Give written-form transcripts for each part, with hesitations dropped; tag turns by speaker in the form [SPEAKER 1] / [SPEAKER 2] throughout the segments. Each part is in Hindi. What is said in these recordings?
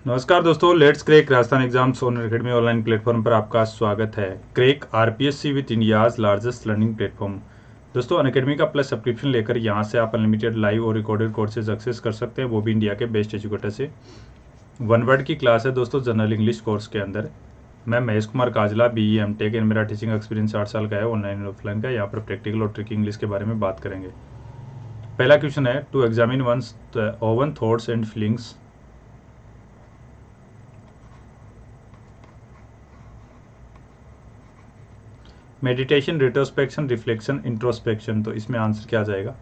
[SPEAKER 1] नमस्कार दोस्तों, let's crack Rajasthan exams on academy online platform पर आपका स्वागत है। Crack RPSC with India's largest learning platform. दोस्तों, अनअकैडमी का प्लस सब्सक्रिप्शन लेकर यहाँ से आप अनलिमिटेड लाइव और रिकॉर्डेड कोर्सेज एक्सेस कर सकते हैं, वो भी इंडिया के बेस्ट एजुकेटर से। वन वर्ड की क्लास है दोस्तों, जनरल इंग्लिश कोर्स के अंदर। मैं महेश कुमार काजला, BE MTech इन मेरा टीचिंग एक्सपीरियंस 8 साल का है, ऑनलाइन और ऑफलाइन का। यहाँ पर प्रैक्टिकल और ट्रिकी इंग्लिश के बारे में बात करेंगे। पहला क्वेश्चन है, to examine one's own thoughts and feelings. Meditation, retrospection, reflection, introspection. तो इसमें आंसर क्या आ जाएगा?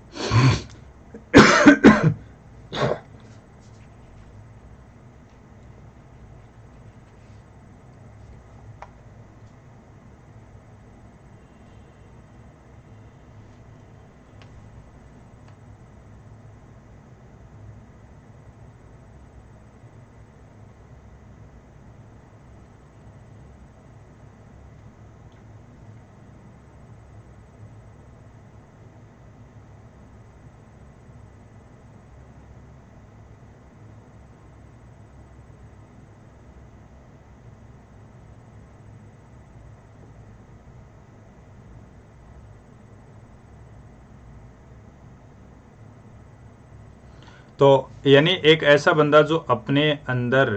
[SPEAKER 1] तो यानी एक ऐसा बंदा जो अपने अंदर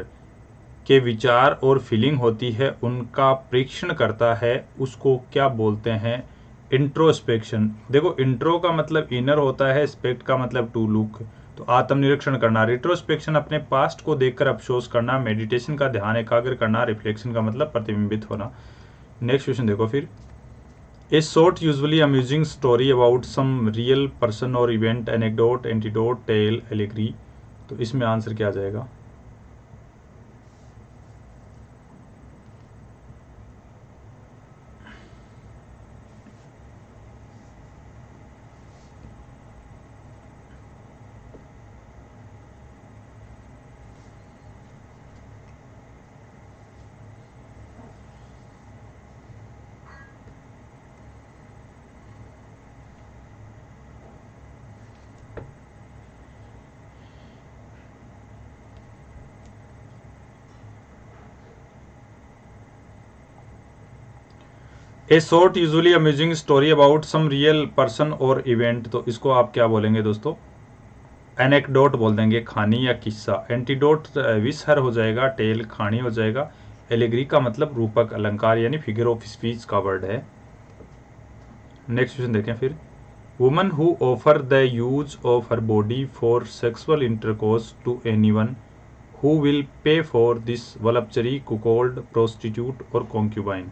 [SPEAKER 1] के विचार और फीलिंग होती है उनका परीक्षण करता है, उसको क्या बोलते हैं? इंट्रोस्पेक्शन। देखो, इंट्रो का मतलब इनर होता है, स्पेक्ट का मतलब टू लुक, तो आत्मनिरीक्षण करना। रिट्रोस्पेक्शन अपने पास्ट को देखकर अफसोस करना। मेडिटेशन का ध्यान एकाग्र करना। रिफ्लेक्शन का मतलब प्रतिबिंबित होना। नेक्स्ट क्वेश्चन देखो फिर। A short, usually amusing story about some real person or event, anecdote, antidote, tale, allegory। तो इसमें आंसर क्या आ जाएगा? A short usually amusing story about some real person और इवेंट। तो इसको आप क्या बोलेंगे दोस्तों? एनेक्डोट बोल देंगे, कहानी या किस्सा। एंटीडोट विषहर हो जाएगा। टेल कहानी हो जाएगा। एलिग्री का मतलब रूपक अलंकार यानी फिगर ऑफ स्पीच का वर्ड है। नेक्स्ट क्वेश्चन देखें फिर। Woman who offer the use of her body for sexual intercourse to anyone who will pay for this voluptuary, cuckold, prostitute और concubine.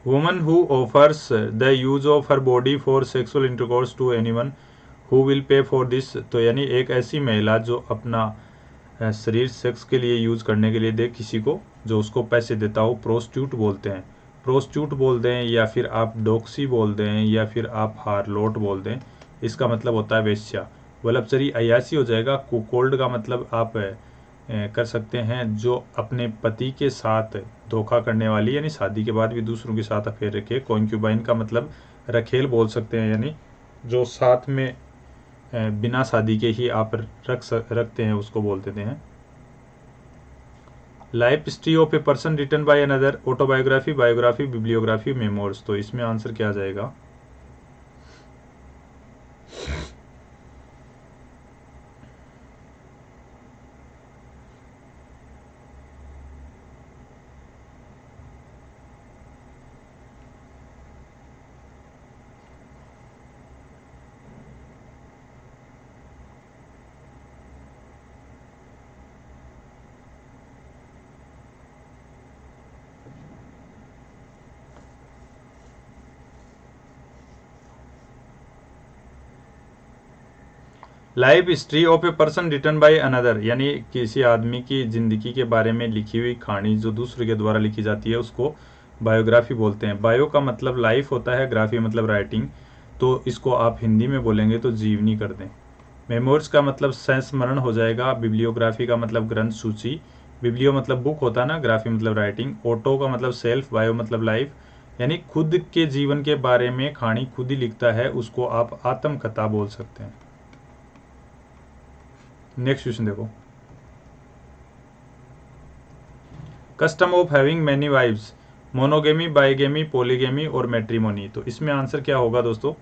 [SPEAKER 1] Woman who offers the use of her body for sexual intercourse to anyone who will pay for this. तो यानी एक ऐसी महिला जो अपना शरीर सेक्स के लिए यूज करने के लिए दे किसी को, जो उसको पैसे देता हो, प्रोस्टिट्यूट बोलते हैं। प्रोस्टिट्यूट बोल दें या फिर आप डॉक्सी बोल दें या फिर आप हारलोट बोल दें, इसका मतलब होता है वेश्या। वलपचरी अयासी हो जाएगा। कुकोल्ड का मतलब आप कर सकते हैं जो अपने पति के साथ धोखा करने वाली, यानी शादी के बाद भी दूसरों के साथ अफेयर रखे। कॉन्क्यूबाइन का मतलब रखेल बोल सकते हैं, यानी जो साथ में बिना शादी के ही आप रखते हैं, उसको बोल देते हैं। Life history of a person written by another, autobiography, biography, bibliography, memoirs. तो इसमें आंसर क्या आ जाएगा? Life history of a person written by another, यानी किसी आदमी की जिंदगी के बारे में लिखी हुई कहानी जो दूसरे के द्वारा लिखी जाती है उसको बायोग्राफी बोलते हैं। बायो का मतलब लाइफ होता है, ग्राफी मतलब राइटिंग, तो इसको आप हिंदी में बोलेंगे तो जीवनी कर दें। मेमोर्स का मतलब संस्मरण हो जाएगा। बिब्लियोग्राफी का मतलब ग्रंथ सूची, बिब्लियो मतलब बुक होता है ना, ग्राफी मतलब राइटिंग। ऑटो का मतलब सेल्फ, बायो मतलब लाइफ, यानी खुद के जीवन के बारे में कहानी खुद ही लिखता है, उसको आप आत्मकथा बोल सकते हैं। नेक्स्ट क्वेश्चन देखो, custom of having many wives, monogamy, bigamy, polygamy और मैट्रिमोनी। तो इसमें आंसर क्या होगा दोस्तों?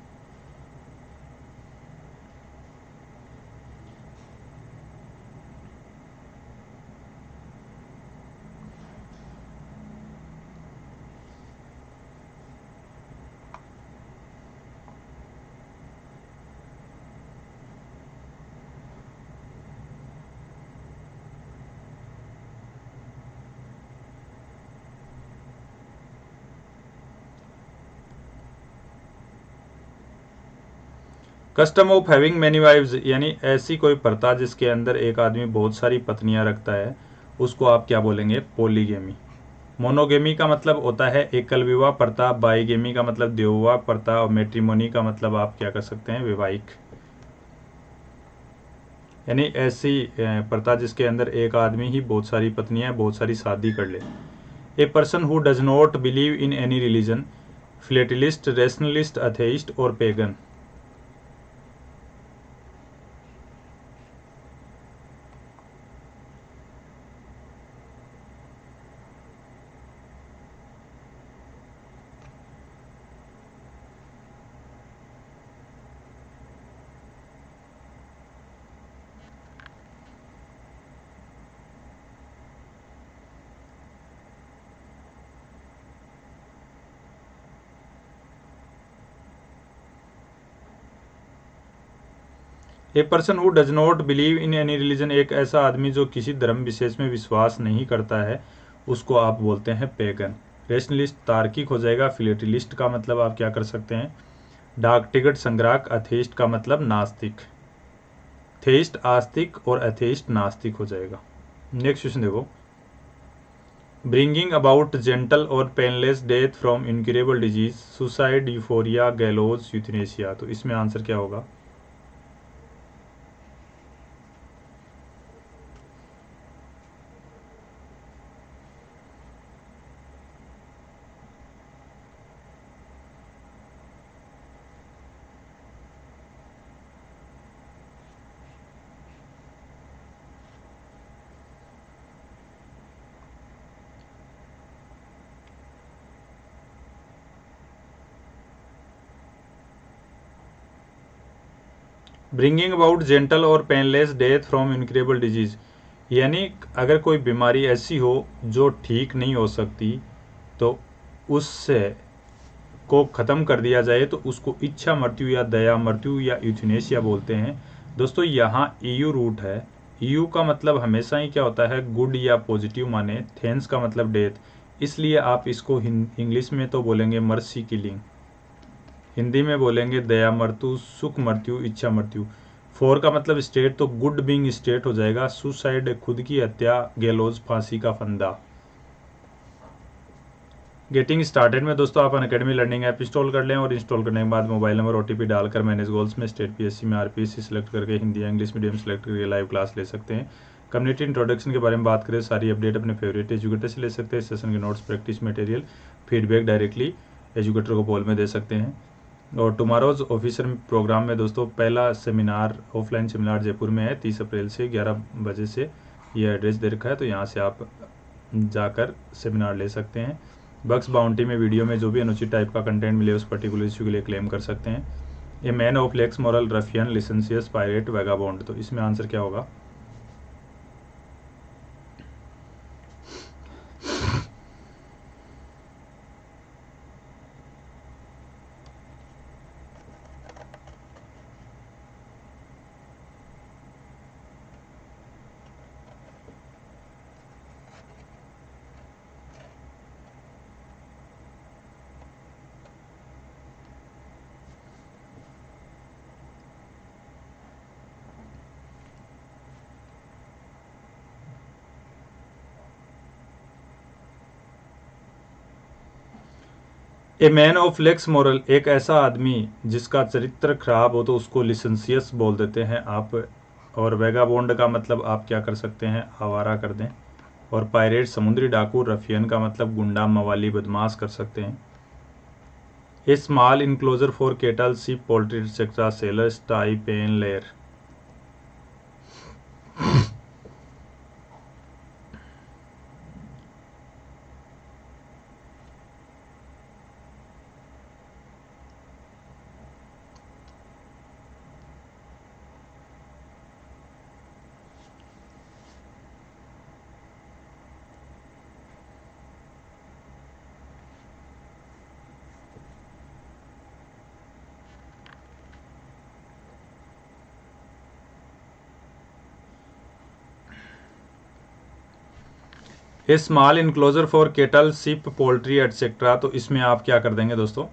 [SPEAKER 1] Custom of having many wives, यानी ऐसी कोई प्रथा जिसके अंदर एक आदमी बहुत सारी पत्नियां रखता है, उसको आप क्या बोलेंगे? पॉलीगेमी। मोनोगेमी का मतलब होता है एकल विवाह प्रथा, बाईगेमी का मतलब द्विविवाह प्रथा, और मैट्रिमोनी का मतलब आप क्या कर सकते हैं? वैवाहिक, यानी ऐसी प्रथा जिसके अंदर एक आदमी ही बहुत सारी पत्नियां, बहुत सारी शादी कर ले। A person who does not believe in any religion, philatelist, rationalist, atheist और pagan. A person who does not believe in any religion, एक ऐसा आदमी जो किसी धर्म विशेष में विश्वास नहीं करता है, उसको आप बोलते हैं पेगन। रेशनलिस्ट तार्किक हो जाएगा। फिलेटलिस्ट का मतलब आप क्या कर सकते हैं? डाक टिकट संग्राहक। अथेइस्ट का मतलब नास्तिक। थेइस्ट आस्तिक और अथेइस्ट नास्तिक हो जाएगा। नेक्स्ट क्वेश्चन देखो, ब्रिंगिंग अबाउट जेंटल और painless death from incurable disease, suicide, euphoria, गैलोज, euthanasia. तो इसमें आंसर क्या होगा? ब्रिंगिंग अबाउट जेंटल और painless death from incurable disease, यानी अगर कोई बीमारी ऐसी हो जो ठीक नहीं हो सकती, तो उससे को ख़त्म कर दिया जाए तो उसको इच्छा मृत्यु या दया मृत्यु या यूथनेशिया बोलते हैं। दोस्तों यहाँ ईयू रूट है। ईयू का मतलब हमेशा ही क्या होता है? गुड या पॉजिटिव माने। थेंस का मतलब डेथ, इसलिए आप इसको इंग्लिश में तो बोलेंगे मर्सी किलिंग, हिंदी में बोलेंगे दया मृत्यु, सुख मृत्यु, इच्छा मृत्यु। फोर का मतलब स्टेट, तो गुड बीइंग स्टेट हो जाएगा। सुसाइड खुद की हत्या, गेलोज फांसी का फंदा। गेटिंग स्टार्टेड में दोस्तों आप अनअकैडमी लर्निंग ऐप इंस्टॉल कर लें, और इंस्टॉल करने के बाद मोबाइल नंबर ओटीपी डालकर मैनेज गोल्स में स्टेट पीएससी में आरपीएससी सेलेक्ट करके हिंदी या इंग्लिश मीडियम सेलेक्ट करके लाइव क्लास ले सकते हैं। कम्युनिटी इंट्रोडक्शन के बारे में बात करें, सारी अपडेट अपने फेवरेट एजुकेटर से ले सकते हैं। सेशन के notes, practice material, feedback directly educator को पोल में दे सकते हैं। और टुमारोज ऑफिसर प्रोग्राम में दोस्तों पहला सेमिनार, ऑफलाइन सेमिनार जयपुर में है 30 अप्रैल से 11 बजे से। ये एड्रेस दे रखा है, तो यहाँ से आप जाकर सेमिनार ले सकते हैं। बक्स बाउंड्री में वीडियो में जो भी अनुचित टाइप का कंटेंट मिले उस पर्टिकुलर इशू के लिए क्लेम कर सकते हैं। A man of lax moral, ruffian, licentious, pirate, vagabond. तो इसमें आंसर क्या होगा? A man of lax moral, एक ऐसा आदमी जिसका चरित्र खराब हो तो उसको लिसेंसियस बोल देते हैं आप। और वेगाबोंड का मतलब आप क्या कर सकते हैं, आवारा कर दें। और पायरेट समुद्री डाकू, रफियन का मतलब गुंडा मवाली बदमाश कर सकते हैं। A small enclosure for cattle sheep poultry etcetera, cellar sty pen lair. A small enclosure for cattle sheep poultry etcetera, तो इसमें आप क्या कर देंगे दोस्तों,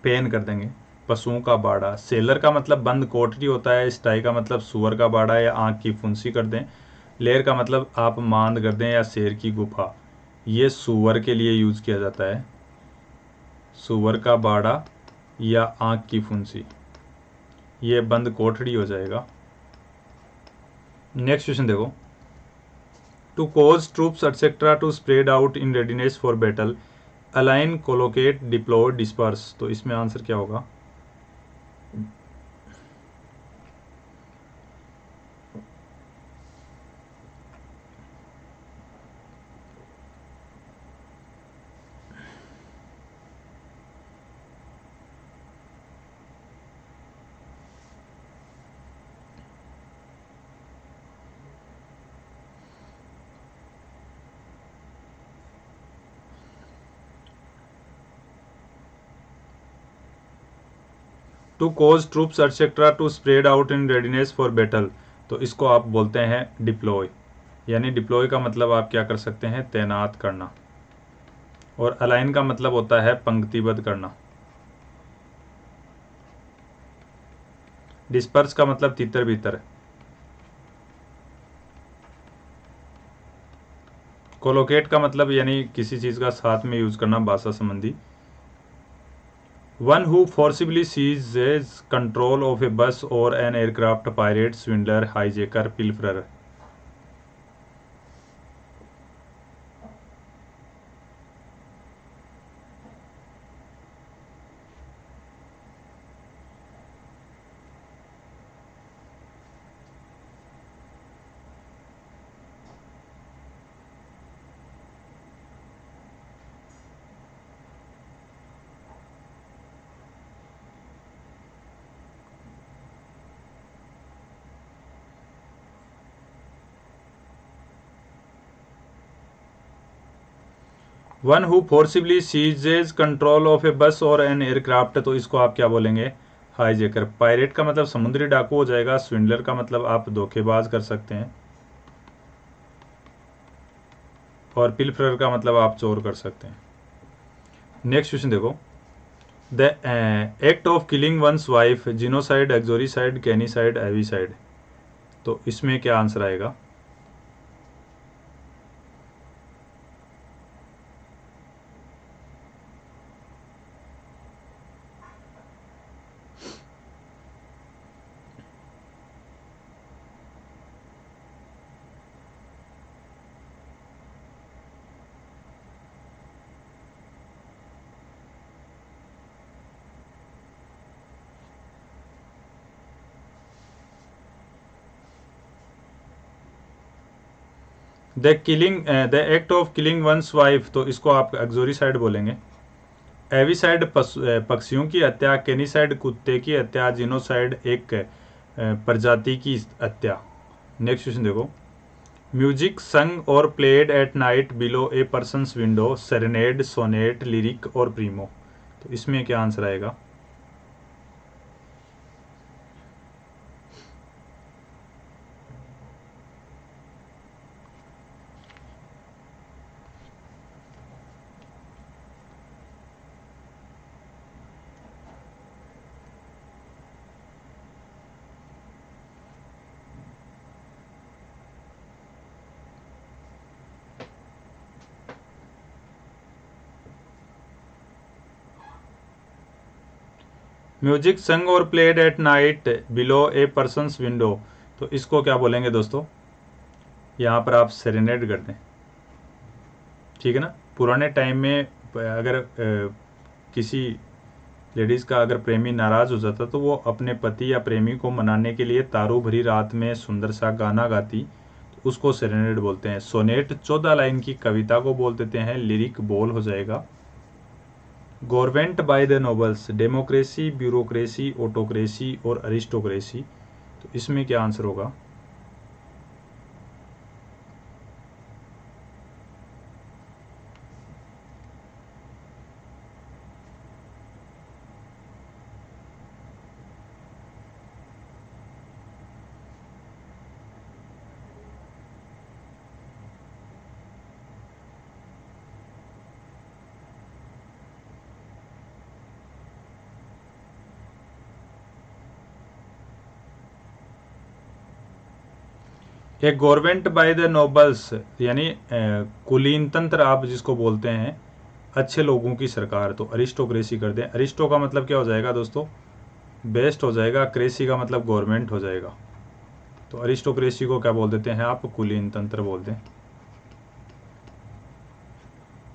[SPEAKER 1] पेन कर देंगे। पशुओं का बाड़ा, सेलर का मतलब बंद कोठरी होता है, स्टाई का मतलब सुअर का बाड़ा या आंख की फुंसी कर दें। लेयर का मतलब आप मांद कर दें या शेर की गुफा, ये सुअर के लिए यूज किया जाता है। सुअर का बाड़ा या आंख की फुंसी, ये बंद कोठरी हो जाएगा। नेक्स्ट क्वेश्चन देखो, to cause troops etcetera to spread out in readiness for battle, align, collocate, deploy, disperse, तो इसमें आंसर क्या होगा। To cause troops etcetera to spread out in readiness for battle, तो इसको आप बोलते हैं डिप्लॉय। यानी डिप्लॉय का मतलब आप क्या कर सकते हैं, तैनात करना। और अलाइन का मतलब होता है पंक्तिबद्ध करना। डिस्पर्स का मतलब तितर बितर। कोलोकेट का मतलब यानी किसी चीज का साथ में यूज करना, भाषा संबंधी। One who forcibly seizes control of a bus or an aircraft, pirate, swindler, hijacker, pilferer. One who forcibly seizes control of a bus or an aircraft, तो इसको आप क्या बोलेंगे, हाईजेकर। पायरेट का मतलब समुद्री डाकू हो जाएगा। स्विंडलर का मतलब आप धोखेबाज कर सकते हैं। और पिलफरर का मतलब आप चोर कर सकते हैं। नेक्स्ट क्वेश्चन देखो, the act of killing one's wife, genocide, uxoricide, canicide, avicide, तो इसमें क्या आंसर आएगा। The act of killing one's wife, तो इसको आप एक्सोरिसाइड बोलेंगे। एविसाइड पक्षियों की हत्या, कैनिसाइड कुत्ते की हत्या, जिनोसाइड एक प्रजाति की हत्या। नेक्स्ट क्वेश्चन देखो, म्यूजिक संग और played at night below a person's window, serenade, sonnet, lyric और प्रीमो, तो इसमें क्या आंसर आएगा। म्यूजिक संग और played at night below a person's window, तो इसको क्या बोलेंगे दोस्तों, यहाँ पर आप सेरेनेड कर दें, ठीक है ना। पुराने टाइम में अगर किसी लेडीज़ का अगर प्रेमी नाराज़ हो जाता तो वो अपने पति या प्रेमी को मनाने के लिए तारू भरी रात में सुंदर सा गाना गाती, तो उसको सेरेनेड बोलते हैं। सोनेट 14 लाइन की कविता को बोल देते हैं लिरिक बोल हो जाएगा। Government by the nobles, democracy, bureaucracy, autocracy और अरिस्टोक्रेसी, तो इसमें क्या आंसर होगा। एक गवर्नमेंट बाय द नोबल्स यानी कुलीन तंत्र आप जिसको बोलते हैं, अच्छे लोगों की सरकार, तो अरिस्टोक्रेसी कर दें। अरिस्टो का मतलब क्या हो जाएगा दोस्तों, बेस्ट हो जाएगा, क्रेसी का मतलब गवर्नमेंट हो जाएगा, तो अरिस्टोक्रेसी को क्या बोल देते हैं आप, कुलीन तंत्र बोल दें।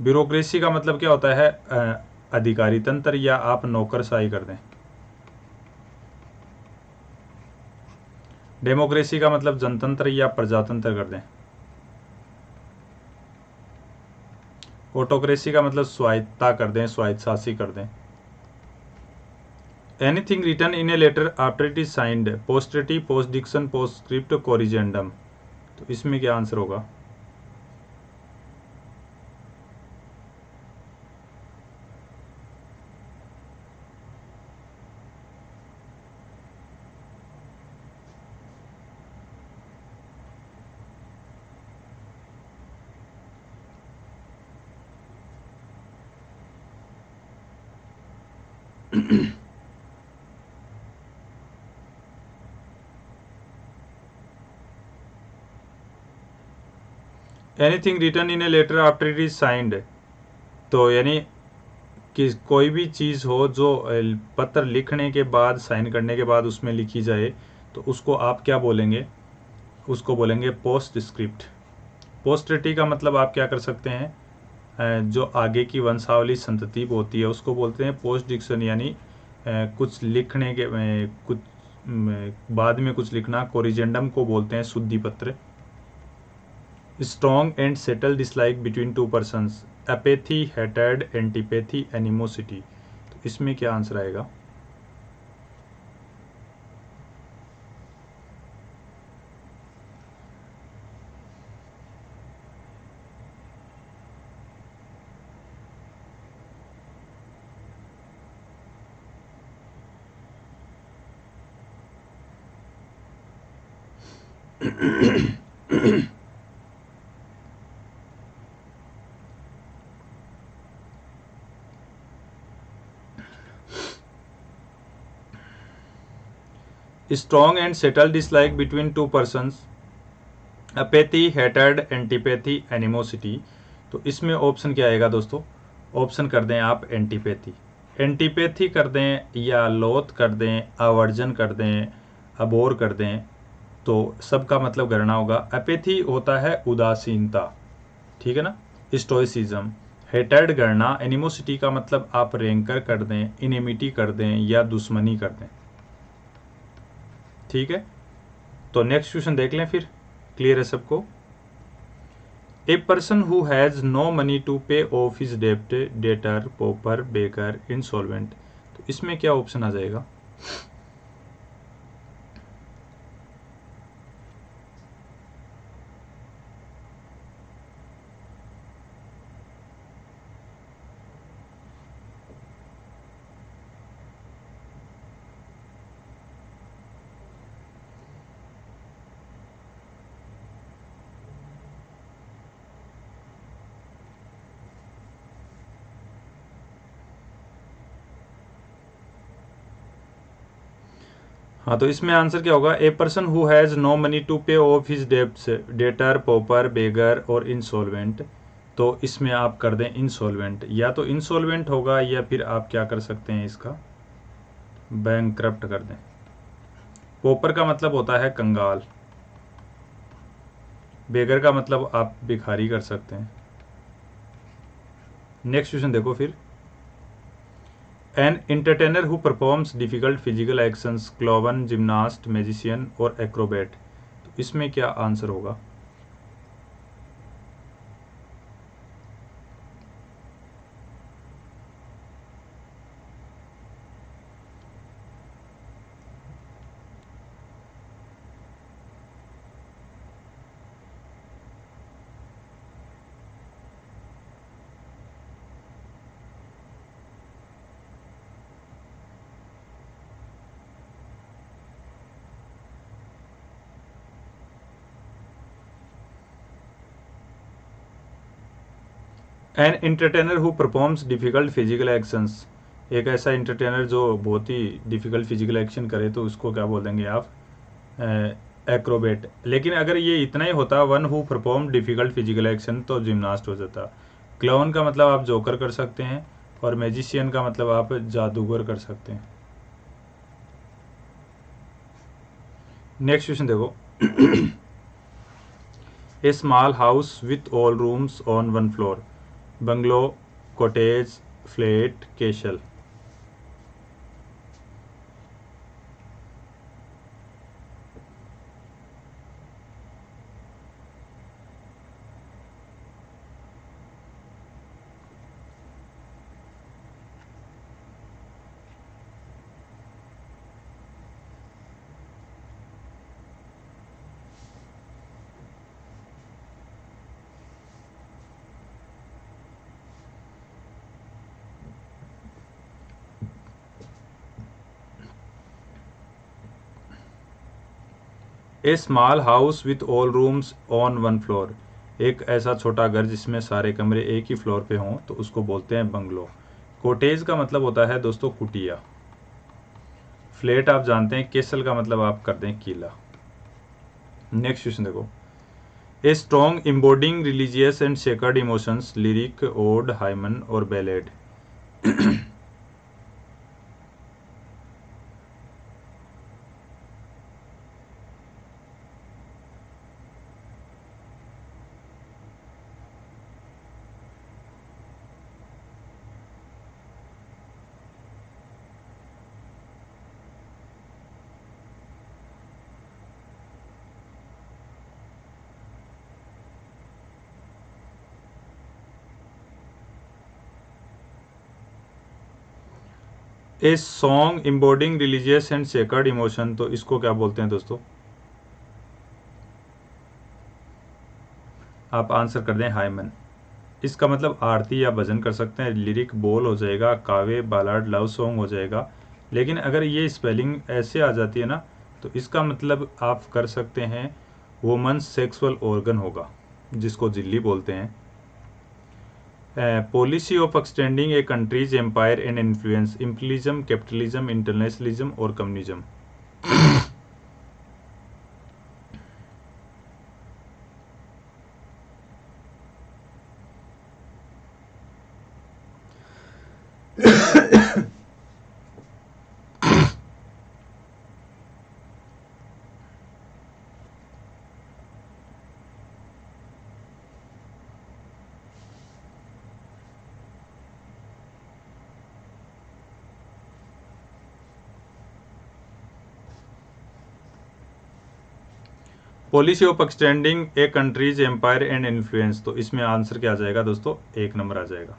[SPEAKER 1] ब्यूरोक्रेसी का मतलब क्या होता है, अधिकारी तंत्र, या आप नौकरशाही कर दें। डेमोक्रेसी का मतलब जनतंत्र या प्रजातंत्र कर दें। ऑटोक्रेसी का मतलब स्वायत्ता कर दें, स्वायत्तशासी कर दें। Anything written in a letter after it is signed, posterity, postdiction, postscript, corrigendum, तो इसमें क्या आंसर होगा। Anything written in a letter after it is signed, तो यानी कि कोई भी चीज़ हो जो पत्र लिखने के बाद, साइन करने के बाद उसमें लिखी जाए, तो उसको आप क्या बोलेंगे, उसको बोलेंगे पोस्ट स्क्रिप्ट। पोस्टरिटी का मतलब आप क्या कर सकते हैं, जो आगे की वंशावली संतति होती है उसको बोलते हैं पोस्ट डिक्शन, यानी कुछ लिखने के कुछ बाद में कुछ लिखना। कोरिजेंडम को बोलते हैं शुद्धि पत्र। Strong and settled dislike between two persons, apathy, हेटेड, एंटीपैथी, एनिमोसिटी, तो इसमें क्या आंसर आएगा। Strong and settled dislike between two persons, apathy, हेटेड, एंटीपैथी, एनिमोसिटी, तो इसमें ऑप्शन क्या आएगा दोस्तों, ऑप्शन कर दें आप एंटीपैथी। एंटीपैथी कर दें या लोथ कर दें, आवर्जन कर दें, अबोर कर दें, तो सबका मतलब गणना होगा। अपैथी होता है उदासीनता, ठीक है ना, स्टोइसिज्म। हेटेड गणना, एनिमोसिटी का मतलब आप रैंकर कर दें, इनेमिटी कर दें या दुश्मनी कर दें, ठीक है। तो नेक्स्ट क्वेश्चन देख लें फिर, क्लियर है सबको। A person who has no money to pay off his डेब्ट, डेटर, पॉपर, बेकर, इंसॉल्वेंट, तो इसमें क्या ऑप्शन आ जाएगा। हाँ, तो इसमें आंसर क्या होगा, a person who has no money to pay off his debts, debtor, pauper, beggar और इंसॉल्वेंट, तो इसमें आप कर दें इंसॉल्वेंट। या तो इंसॉल्वेंट होगा या फिर आप क्या कर सकते हैं इसका, बैंकक्रप्ट कर दें। पोपर का मतलब होता है कंगाल। बेगर का मतलब आप भिखारी कर सकते हैं। नेक्स्ट क्वेश्चन देखो फिर। An entertainer who performs difficult physical actions, cloven, gymnast, magician और एक्रोबैट। तो इसमें क्या आंसर होगा? An entertainer who performs difficult physical actions, एक ऐसा एंटरटेनर जो बहुत ही डिफिकल्ट फिजिकल एक्शन करे तो उसको क्या बोल देंगे आप? एक्रोबेट। लेकिन अगर ये इतना ही होता one who perform difficult physical action तो जिम्नास्ट हो जाता। क्लाउन का मतलब आप जोकर कर सकते हैं और मैजिशियन का मतलब आप जादूगर कर सकते हैं। नेक्स्ट क्वेश्चन देखो। A small house with all rooms on one floor, bungalow, cottage, flat, castle. A small house with all rooms on one floor, एक ऐसा छोटा घर जिसमें सारे कमरे एक ही फ्लोर पे हों तो उसको बोलते हैं बंगलो। कोटेज का मतलब होता है दोस्तों कुटिया। फ्लैट आप जानते हैं। केसल का मतलब आप कर दें किला। नेक्स्ट क्वेश्चन देखो। A strong embodying religious and sacred emotions, lyric, ode, hymn और ballad. A song embodying religious and sacred emotion, तो इसको क्या बोलते हैं दोस्तों? आप आंसर कर दें हाइमन। इसका मतलब आरती या भजन कर सकते हैं। लिरिक बोल हो जाएगा, काव्य, बालाड, लव सॉन्ग हो जाएगा। लेकिन अगर ये स्पेलिंग ऐसे आ जाती है ना तो इसका मतलब आप कर सकते हैं वुमन्स सेक्सुअल ऑर्गन होगा, जिसको जिल्ली बोलते हैं। Policy of extending a country's empire and influence, imperialism, capitalism, internationalism और communism. Policy of extending a country's empire and influence, तो इसमें आंसर क्या आ जाएगा दोस्तों? एक नंबर आ जाएगा।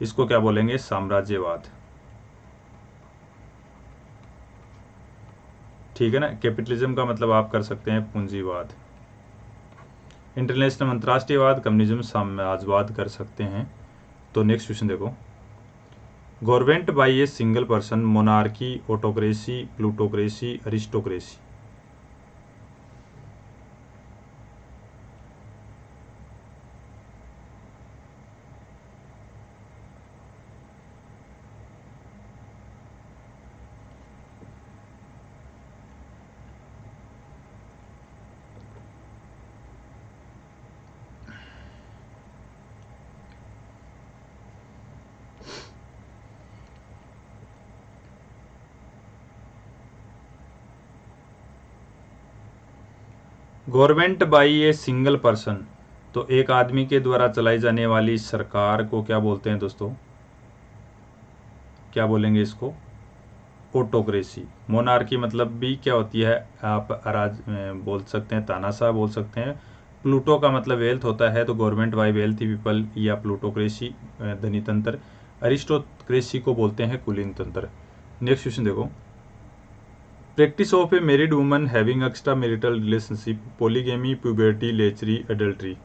[SPEAKER 1] इसको क्या बोलेंगे? साम्राज्यवाद। ठीक है ना। कैपिटलिज्म का मतलब आप कर सकते हैं पूंजीवाद। इंटरनेशनल अंतर्राष्ट्रीयवाद, कम्युनिज्म, साम्राज्यवाद कर सकते हैं। तो नेक्स्ट क्वेश्चन देखो। Government by a single person, monarchy, autocracy, plutocracy, aristocracy. Government by a single person, तो एक आदमी के द्वारा चलाई जाने वाली सरकार को क्या बोलते हैं दोस्तों, क्या बोलेंगे इसको, ऑटोक्रेसी। मोनार्की मतलब भी क्या होती है, आप बोल सकते हैं, तानाशाह बोल सकते हैं। प्लूटो का मतलब वेल्थ होता है, तो गवर्नमेंट बाय वेल्थी पीपल या प्लूटोक्रेसी धनी तंत्र। अरिस्टोक्रेसी को बोलते हैं कुलीन तंत्र। नेक्स्ट क्वेश्चन देखो, practice of a married woman having extra marital relationship, polygamy, puberty, lechery, adultery.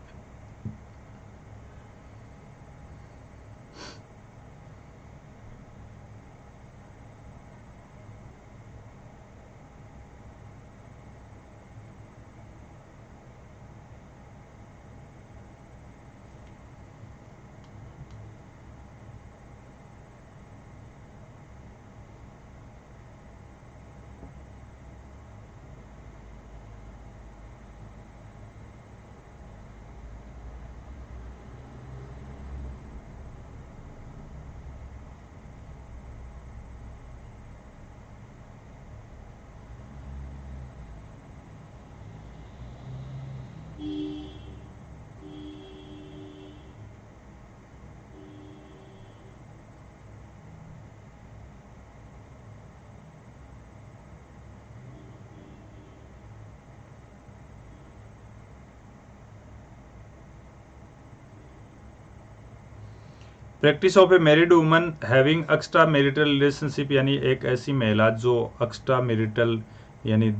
[SPEAKER 1] Practice of a married woman having extra marital relationship, यानी एक ऐसी महिला जो एक्स्ट्रा मैरिटल यानी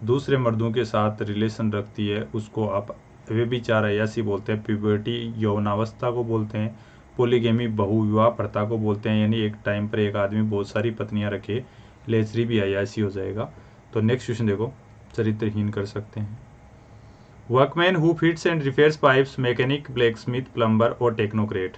[SPEAKER 1] दूसरे मर्दों के साथ रिलेशन रखती है, उसको आप व्यभिचार अय्यासी बोलते हैं। प्यूबर्टी यौनावस्था को बोलते हैं। पोलीगेमी बहुविवाह प्रथा को बोलते हैं, यानी एक टाइम पर एक आदमी बहुत सारी पत्नियां रखे। लेचरी भी अय्यासी हो जाएगा। तो नेक्स्ट क्वेश्चन देखो, चरित्रहीन कर सकते हैं। Workman who fits and repairs pipes, mechanic, blacksmith, plumber और technocrat.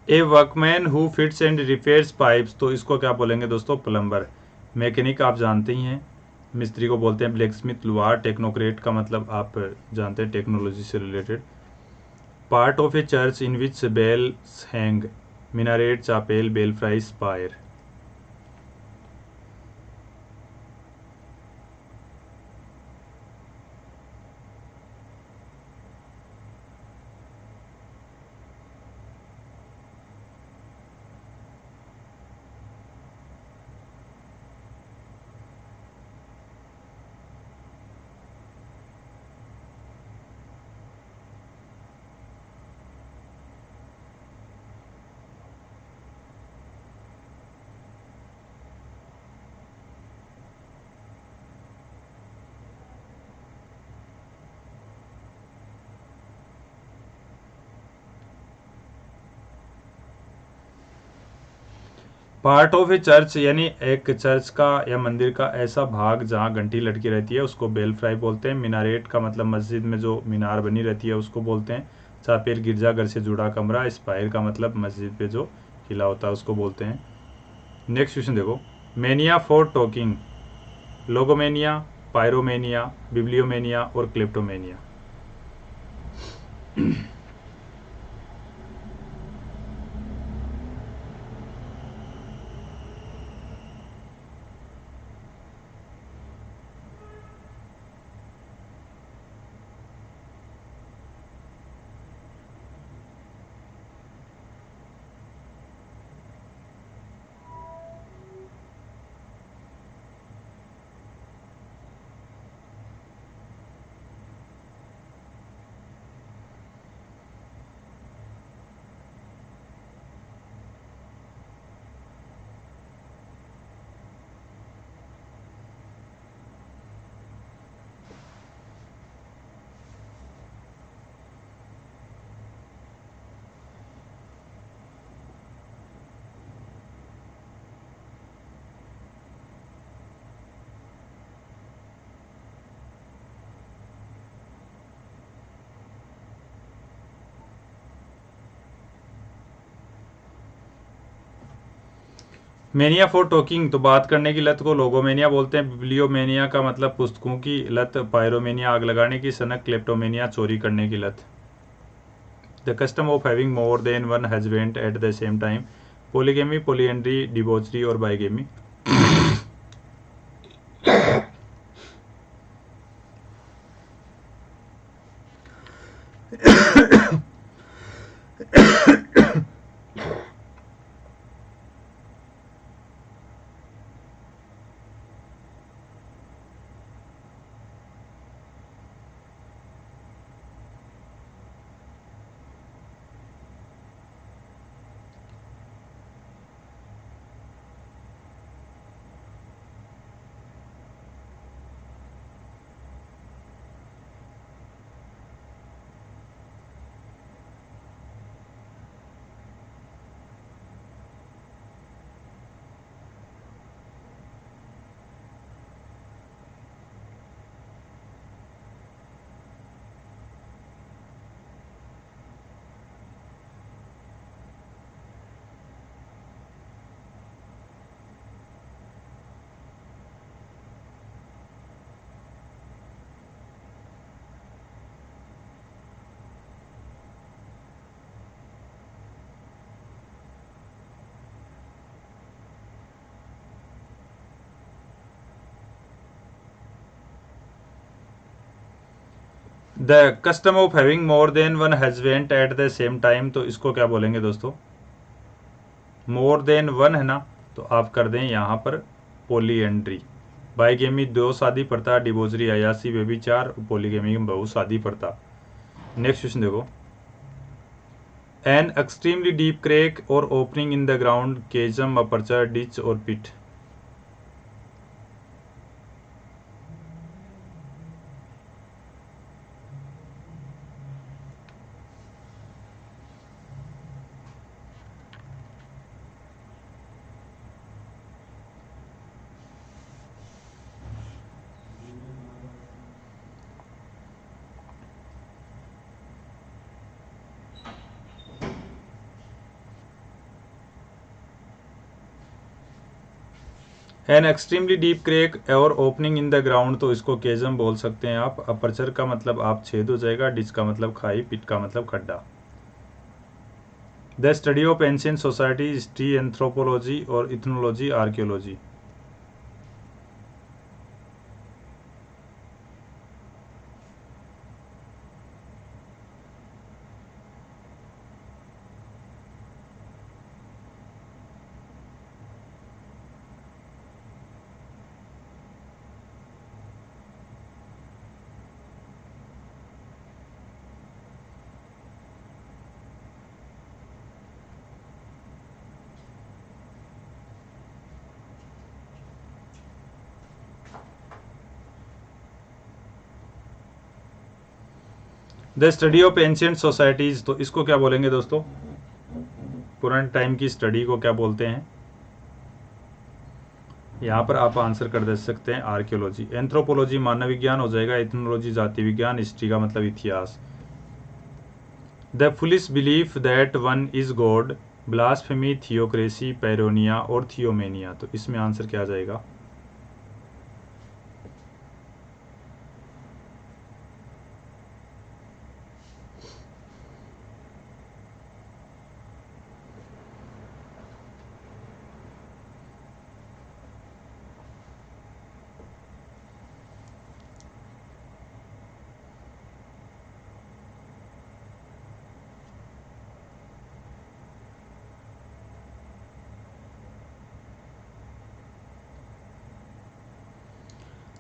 [SPEAKER 1] A workman who fits and repairs pipes, तो इसको क्या बोलेंगे दोस्तों, प्लम्बर। मैकेनिक आप जानते ही हैं, मिस्त्री को बोलते हैं। ब्लैकस्मिथ लोहार। टेक्नोक्रेट का मतलब आप जानते हैं, टेक्नोलॉजी से related. Part of a church in which bells hang, minaret, chapel, belfry, spire. Part of a church, यानी एक चर्च का या मंदिर का ऐसा भाग जहाँ घंटी लटकी रहती है, उसको बेल फ्राई बोलते हैं। मिनारेट का मतलब मस्जिद में जो मीनार बनी रहती है, उसको बोलते हैं। चापेल गिरजाघर से जुड़ा कमरा। स्पायर का मतलब मस्जिद पे जो किला होता है, उसको बोलते हैं। नेक्स्ट क्वेश्चन देखो, mania for talking, logomania, pyromania, bibliomania और क्लेप्टोमेनिया। मेनिया फॉर टॉकिंग, तो बात करने की लत को लोगोमेनिया बोलते हैं। बिब्लियोमेनिया का मतलब पुस्तकों की लत। पायरोमेनिया आग लगाने की सनक। क्लेप्टोमेनिया चोरी करने की लत। The custom of having more than one husband at the same time. Polygamy, polyandry, debauchery और bigamy. The custom of having more than one husband at the same time, तो इसको क्या बोलेंगे दोस्तों? मोर देन वन है ना, तो आप कर दें यहाँ पर पोलीएंड्री। बाइगेमी 2 शादी प्रथा। डिवोर्सरी अयासी व्यभिचार। पोलीगेमी बहु शादी प्रथा। नेक्स्ट क्वेश्चन देखो। An extremely deep crack or opening in the ground, chasm, aperture, ditch और pit. An extremely deep crack or opening in the ground, तो इसको केजम बोल सकते हैं आप। अपर्चर का मतलब आप छेद हो जाएगा। डिच का मतलब खाई। पिट का मतलब खड्डा। The study of ancient society, history, anthropology और ethnology, archaeology. The study of ancient societies, तो इसको क्या बोलेंगे दोस्तों? पुराने टाइम की स्टडी को क्या बोलते हैं? यहाँ पर आप आंसर कर दे सकते हैं आर्कियोलॉजी। एंथ्रोपोलॉजी मानव विज्ञान हो जाएगा। इथनोलॉजी जाति विज्ञान। हिस्ट्री का मतलब इतिहास। The foolish belief that one is God, blasphemy, theocracy, paranoia और थियोमेनिया, तो इसमें आंसर क्या आ जाएगा?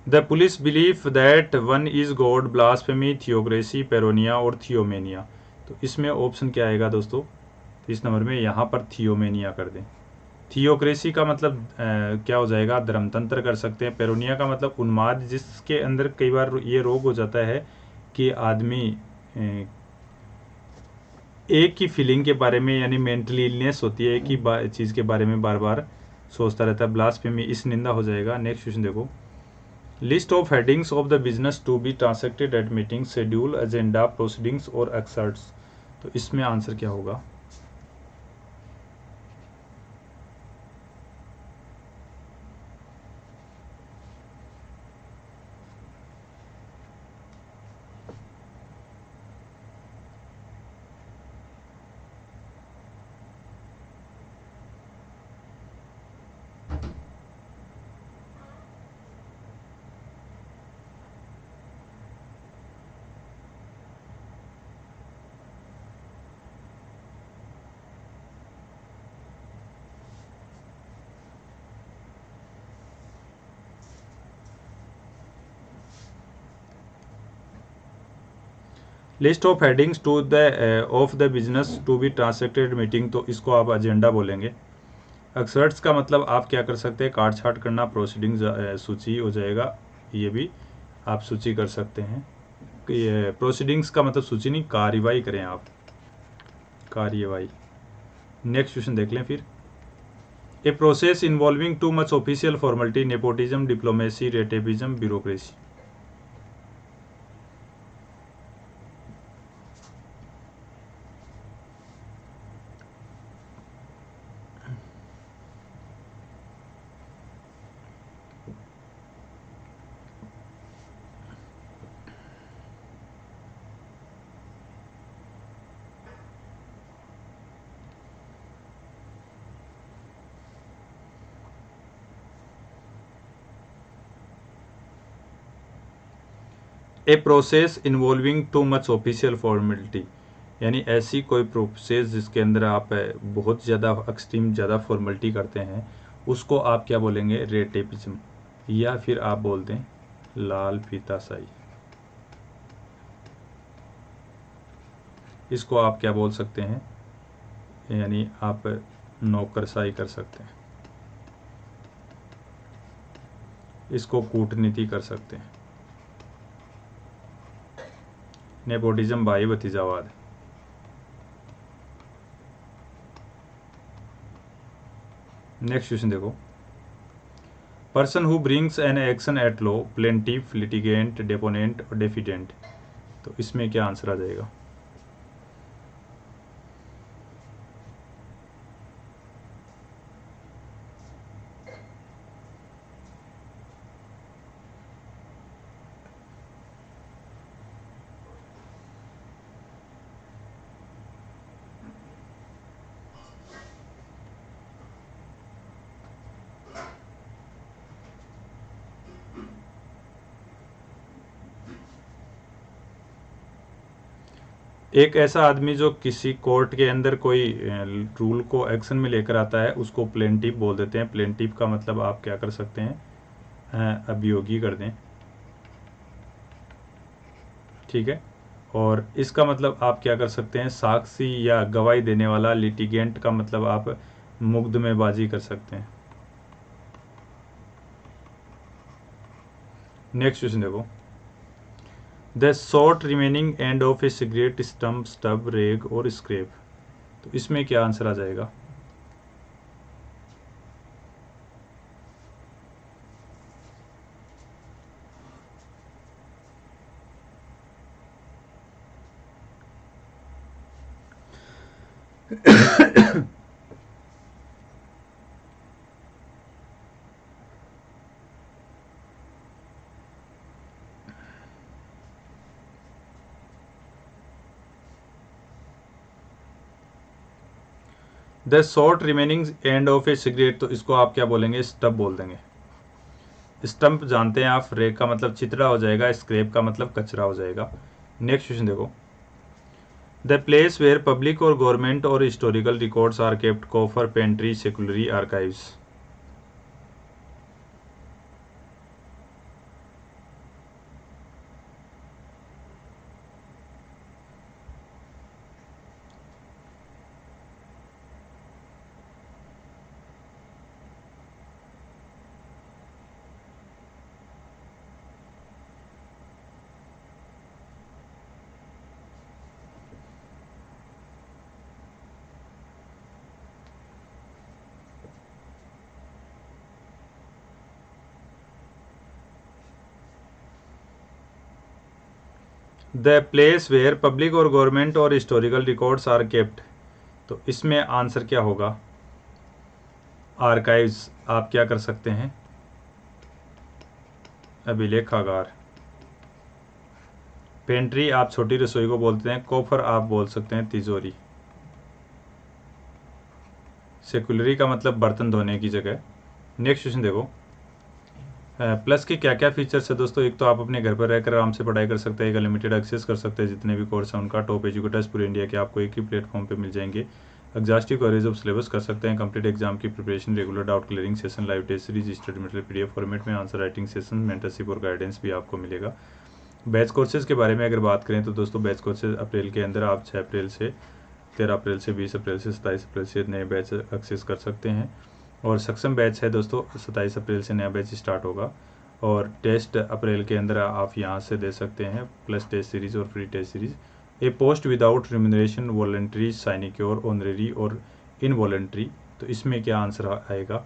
[SPEAKER 1] The foolish belief that one is God, blasphemy, theocracy, paranoia और थियोमेनिया, तो इसमें ऑप्शन क्या आएगा दोस्तों? इस नंबर में यहाँ पर थियोमेनिया कर दें। थियोक्रेसी का मतलब क्या हो जाएगा? धर्मतंत्र कर सकते हैं। पेरोनिया का मतलब उन्माद, जिसके अंदर कई बार ये रोग हो जाता है कि आदमी एक ही फीलिंग के बारे में, यानी मेंटली इलनेस होती है, एक ही चीज़ के बारे में बार बार सोचता रहता है। ब्लास्फेमी इस निंदा हो जाएगा। नेक्स्ट क्वेश्चन देखो। List of headings of the business to be transacted at meeting, schedule, agenda, proceedings और एक्सर्ट्स, तो इसमें आंसर क्या होगा? List of headings to the of the business to be transacted meeting, तो इसको आप एजेंडा बोलेंगे। एक्सर्ट्स का मतलब आप क्या कर सकते हैं, काट छाट करना, प्रोसीडिंग्स सूची हो जाएगा, ये भी आप सूची कर सकते हैं। ये प्रोसीडिंग्स का मतलब सूची नहीं, कार्यवाही करें आप, कार्यवाही। नेक्स्ट क्वेश्चन देख लें फिर। A process involving too much official formality, nepotism, diplomacy, redtapism, bureaucracy. A process involving too much official formality, यानी ऐसी कोई प्रोसेस जिसके अंदर आप बहुत ज़्यादा एक्सट्रीम ज़्यादा फॉर्मेलिटी करते हैं, उसको आप क्या बोलेंगे, रेटेपिज्म, या फिर आप बोल दें लाल फीताशाही। इसको आप क्या बोल सकते हैं, यानी आप नौकरशाही कर सकते हैं, इसको कूटनीति कर सकते हैं। नेपोटिज्म भाई भतीजावाद। नेक्स्ट क्वेश्चन देखो। Person who brings an action at law, plaintiff, litigant, deponent और डेफिडेंट, तो इसमें क्या आंसर आ जाएगा। एक ऐसा आदमी जो किसी कोर्ट के अंदर कोई रूल को एक्शन में लेकर आता है, उसको प्लेंटिफ बोल देते हैं। प्लेंटिफ का मतलब आप क्या कर सकते हैं, अभियोगी कर दें, ठीक है। और इसका मतलब आप क्या कर सकते हैं, साक्षी या गवाही देने वाला। लिटिगेंट का मतलब आप मुकदमेबाजी कर सकते हैं। नेक्स्ट क्वेश्चन देखो। The short remaining end of A cigarette, stump, stub, रेग और स्क्रेप, तो इसमें क्या आंसर आ जाएगा। The short remaining end of A cigarette, तो इसको आप क्या बोलेंगे, स्टब बोल देंगे। स्टंप जानते हैं आप, रेक का मतलब चितड़ा हो जाएगा, स्क्रैप का मतलब कचरा हो जाएगा। नेक्स्ट क्वेश्चन देखो। The place where public or government or historical records are kept, coffer, pantry, सेकुलरी, archives. The place where public or government or historical records are kept, तो इसमें आंसर क्या होगा, आर्काइव्स। आप क्या कर सकते हैं, अभिलेखागार। पेंट्री आप छोटी रसोई को बोलते हैं। कॉफर आप बोल सकते हैं तिजोरी। सेकुलरी का मतलब बर्तन धोने की जगह। नेक्स्ट क्वेश्चन देखो। प्लस के क्या क्या फीचर्स है दोस्तों। एक तो आप अपने घर पर रहकर आराम से पढ़ाई कर सकते हैं, एक अनलिमिटेड एक्सेस कर सकते हैं जितने भी कोर्स हैं उनका। टॉप एजुकेटर्स पूरे इंडिया के आपको एक ही प्लेटफॉर्म पे मिल जाएंगे। एग्जॉस्टिव कवरेज ऑफ सिलेबस कर सकते हैं। कंप्लीट एग्जाम की preparation, regular doubt clearing session, live test series, study material PDF format में, आंसर राइटिंग सेशन, मेंटरशिप और गाइडेंस भी आपको मिलेगा। बैच कोर्सेज के बारे में अगर बात करें तो दोस्तों बैच कोर्सेज अप्रैल के अंदर आप 6 अप्रैल से 13 अप्रैल से 20 अप्रैल से 27 अप्रैल से नए बैच एक्सेस कर सकते हैं। और सक्षम बैच है दोस्तों 27 अप्रैल से नया बैच स्टार्ट होगा। और टेस्ट अप्रैल के अंदर आप यहाँ से दे सकते हैं, प्लस टेस्ट सीरीज और free test series. A post without remuneration, voluntary, sinecure, honorary और इनवॉलंटरी। तो इसमें क्या आंसर आएगा?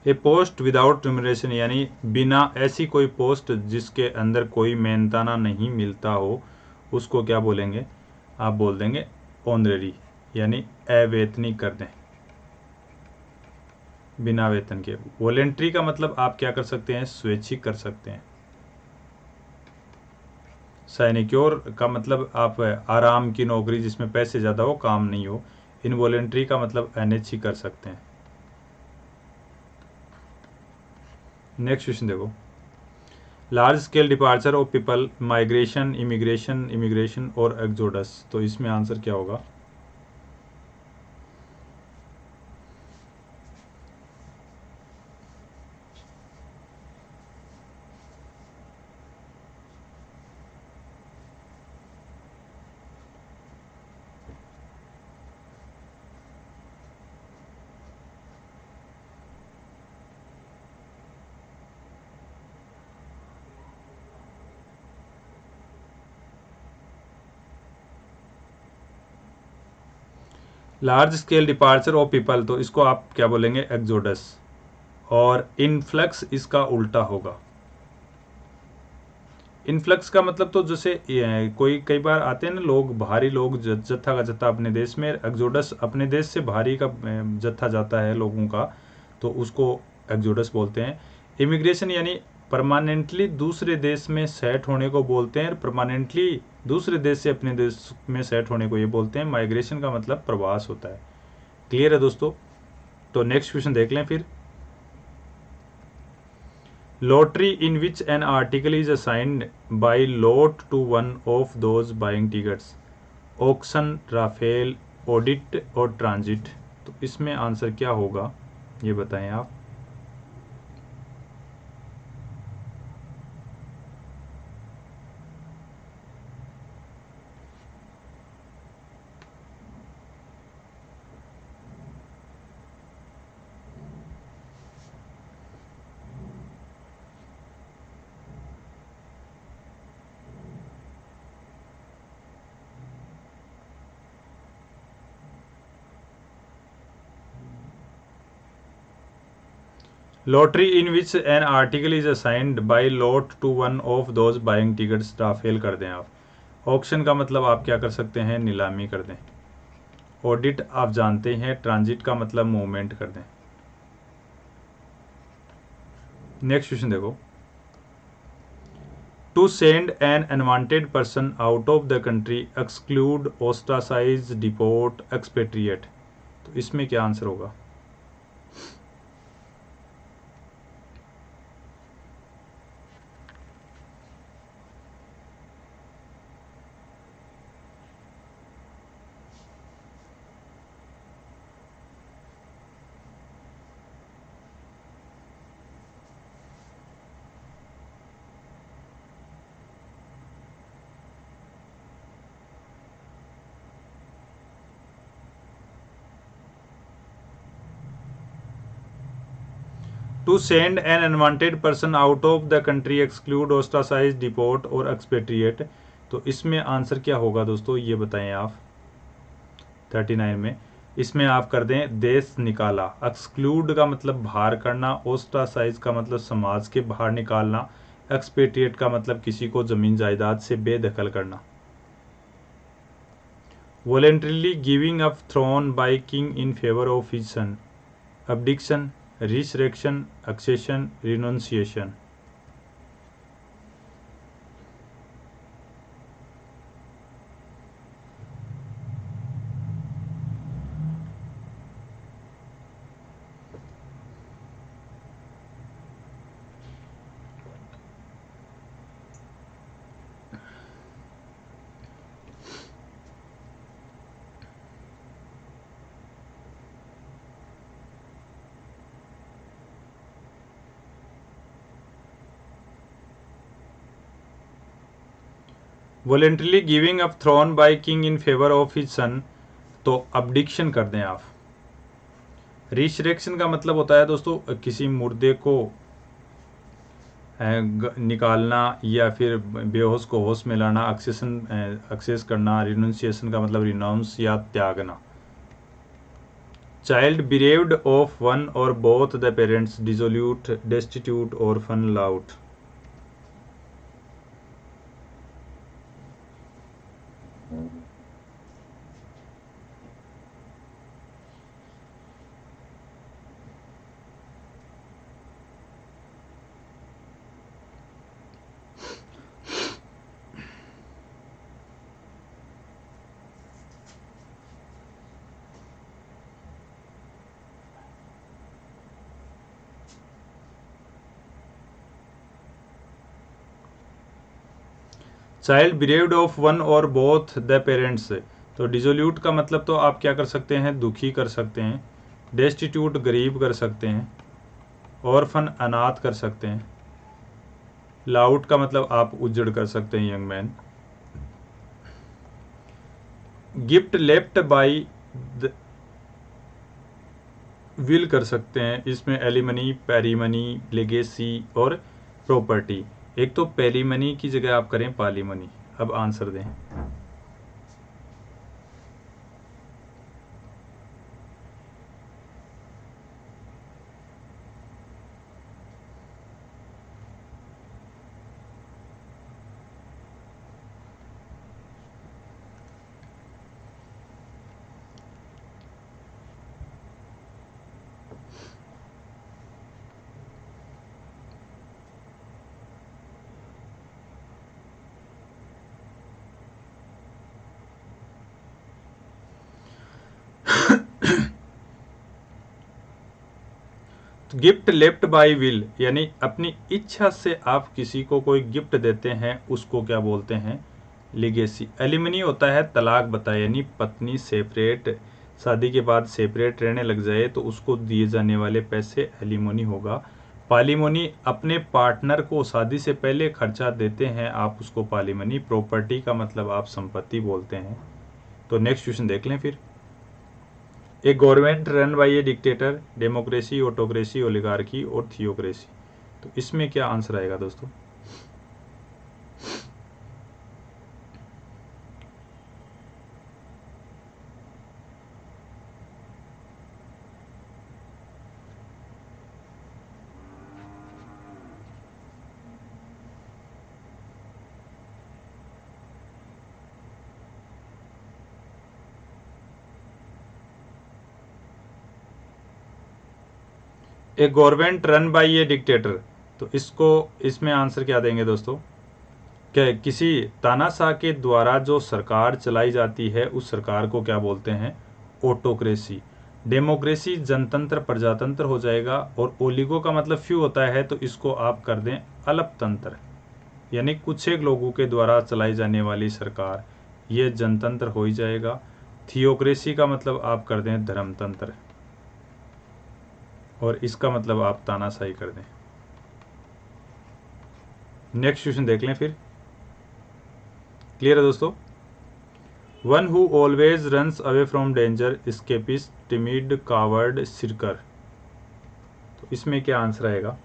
[SPEAKER 1] ए पोस्ट विदाउट रिम्यूनरेशन यानी बिना, ऐसी कोई पोस्ट जिसके अंदर कोई मेहनताना नहीं मिलता हो, उसको क्या बोलेंगे? आप बोल देंगे ऑनरेरी, यानी अवेतनी कर दें, बिना वेतन के। वॉलेंट्री का मतलब आप क्या कर सकते हैं? स्वैच्छिक कर सकते हैं। साइनिक्योर का मतलब आप आराम की नौकरी जिसमें पैसे ज़्यादा हो, काम नहीं हो। इनवॉलेंट्री का मतलब अनैच्छिक कर सकते हैं। नेक्स्ट क्वेश्चन देखो, large scale departure of people, migration, immigration और एक्सोडस। तो इसमें आंसर क्या होगा? Large scale departure of people, तो इसको आप क्या बोलेंगे? एक्सोडस। और इनफ्लक्स इसका उल्टा होगा। इनफ्लक्स का मतलब तो जैसे कोई कई बार आते हैं ना लोग, भारी लोग, जत्था का जत्था अपने देश में। एक्सोडस अपने देश से भारी का जत्था जाता है लोगों का, तो उसको एक्सोडस बोलते हैं। इमिग्रेशन यानी परमानेंटली दूसरे देश में सेट होने को बोलते हैं। परमानेंटली दूसरे देश से अपने देश में सेट होने को ये बोलते हैं। माइग्रेशन का मतलब प्रवास होता है। क्लियर है दोस्तों? तो नेक्स्ट क्वेश्चन देख लें फिर। Lottery in which an article is assigned by lot to one of those buying tickets, auction, raffle, audit और ट्रांजिट। तो इसमें आंसर क्या होगा, ये बताएं आप। Lottery in which an article is assigned by lot to one of those buying tickets, raffle कर दें आप। ऑक्शन का मतलब आप क्या कर सकते हैं? नीलामी कर दें। ऑडिट आप जानते हैं, ट्रांजिट का मतलब मूवमेंट कर दें। नेक्स्ट क्वेश्चन देखो, to send an unwanted person out of the country, exclude, ostracise, deport, expatriate. तो इसमें क्या आंसर होगा? To send an unwanted person out of the country, exclude, ostracise, deport और एक्सपेट्रिएट। तो इसमें आंसर क्या होगा दोस्तों, ये बताएं आप। 39 में इसमें आप कर दें देश निकाला। एक्सक्लूड का मतलब बाहर करना, ओस्ट्रासाइज का मतलब समाज के बाहर निकालना, एक्सपेट्रिएट का मतलब किसी को जमीन जायदाद से बेदखल करना। Voluntarily giving up throne by king in favour of his son, abdiction, resurrection, accession, renunciation। Voluntarily giving up throne by king in favour of his son, तो अब्डिक्शन कर दें आप। रिसरेक्शन का मतलब होता है दोस्तों किसी मुर्दे को निकालना या फिर बेहोश को होश में लाना। एक्सेस करना। रिनउंसिएशन का मतलब रिनाउंस या त्यागना। Child bereaved of one or both the parents, dissolute, destitute, orphan, lout. Child bereaved of one or both the parents, तो डिसोल्यूट का मतलब तो आप क्या कर सकते हैं, दुखी कर सकते हैं। डेस्टिट्यूट गरीब कर सकते हैं। ऑर्फन अनाथ कर सकते हैं। लाउट का मतलब आप उजड़ कर सकते हैं, young man. Gift left by will कर सकते हैं, इसमें एलिमनी, पैरीमनी, लेगेसी और प्रॉपर्टी। एक तो पैरीमनी की जगह आप करें पालीमनी। अब आंसर दें। गिफ्ट लेफ्ट बाय विल, यानी अपनी इच्छा से आप किसी को कोई गिफ्ट देते हैं, उसको क्या बोलते हैं, लिगेसी। एलिमनी होता है तलाक बताए, यानी पत्नी सेपरेट, शादी के बाद सेपरेट रहने लग जाए तो उसको दिए जाने वाले पैसे एलिमनी होगा। पालीमनी अपने पार्टनर को शादी से पहले खर्चा देते हैं, आप उसको पालीमनी। प्रॉपर्टी का मतलब आप संपत्ति बोलते हैं। तो नेक्स्ट क्वेश्चन देख लें फिर। A government run by a dictator, democracy, autocracy, oligarchy और थियोक्रेसी, तो इसमें क्या आंसर आएगा दोस्तों। A government run by a dictator, तो इसमें आंसर क्या देंगे दोस्तों। क्या किसी तानाशाह के द्वारा जो सरकार चलाई जाती है उस सरकार को क्या बोलते हैं, ऑटोक्रेसी। डेमोक्रेसी जनतंत्र प्रजातंत्र हो जाएगा। और ओलिगो का मतलब फ्यू होता है, तो इसको आप कर दें अल्पतंत्र, यानी कुछ एक लोगों के द्वारा चलाई जाने वाली सरकार, ये जनतंत्र हो ही जाएगा। थियोक्रेसी का मतलब आप कर दें धर्मतंत्र, और इसका मतलब आप तानाशाही कर दें। नेक्स्ट क्वेश्चन देख लें फिर। क्लियर है दोस्तों। One who always runs away from danger, escapist, timid, coward, shirker, तो इसमें क्या आंसर आएगा।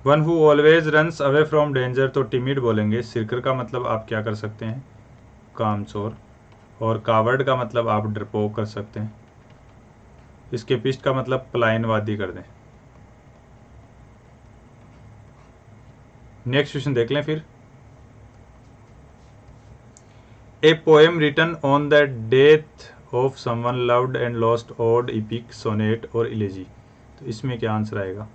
[SPEAKER 1] One who always runs away from danger, तो टिमिड बोलेंगे। सिरकर का मतलब आप क्या कर सकते हैं, कामचोर। और कावर्ड का मतलब आप डरपोक कर सकते हैं। इसके पिस्ट का मतलब पलायनवादी कर दें। नेक्स्ट क्वेश्चन देख लें फिर। A poem written on the death of someone loved and lost, ode, epic, sonnet और इलेजी, तो इसमें क्या आंसर आएगा।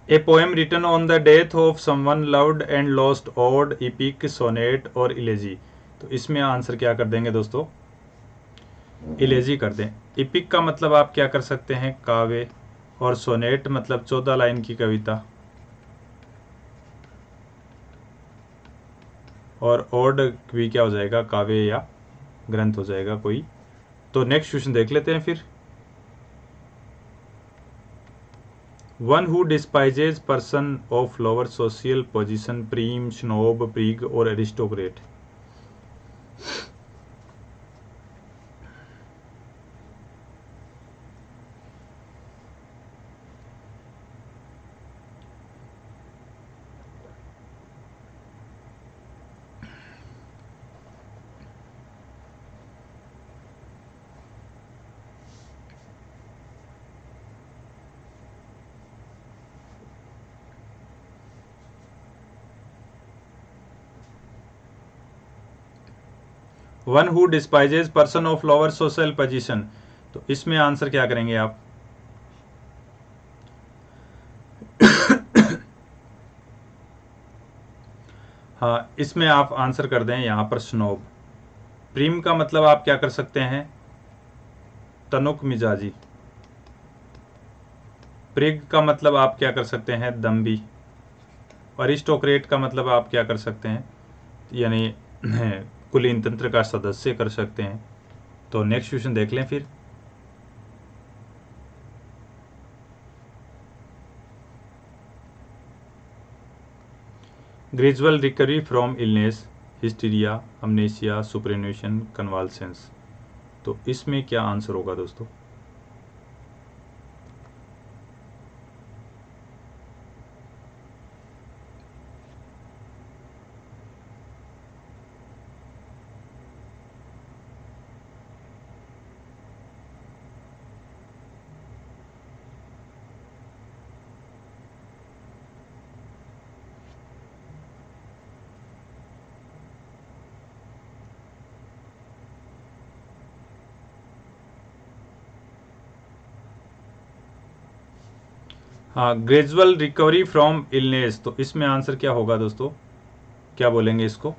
[SPEAKER 1] A poem written on the death of someone loved and lost, ode, epic, sonnet और इलेजी। तो इसमें आंसर क्या कर देंगे दोस्तों, इलेजी कर दें। इपिक का मतलब आप क्या कर सकते हैं, काव्य, और सोनेट मतलब 14 लाइन की कविता, और ओड भी क्या हो जाएगा, काव्य या ग्रंथ हो जाएगा कोई। तो नेक्स्ट क्वेश्चन देख लेते हैं फिर। One who despises person of lower social position, prim, snob, prig और aristocrat. One who despises person of lower social position, तो इसमें आंसर क्या करेंगे आप, हाँ इसमें आप आंसर कर दें यहाँ पर स्नोब। प्रीम का मतलब आप क्या कर सकते हैं, तनुक मिजाजी। प्रिग का मतलब आप क्या कर सकते हैं, दम्भी। अरिस्टोक्रेट का मतलब आप क्या कर सकते हैं, यानी कुलीन तंत्र का सदस्य कर सकते हैं। तो नेक्स्ट क्वेश्चन देख लें फिर। Gradual recovery from illness, hysteria, amnesia, superannuation, convalescence. तो इसमें क्या आंसर होगा दोस्तों, हाँ ग्रेजुअल रिकवरी फ्रॉम इलनेस, तो इसमें आंसर क्या होगा दोस्तों, क्या बोलेंगे इसको,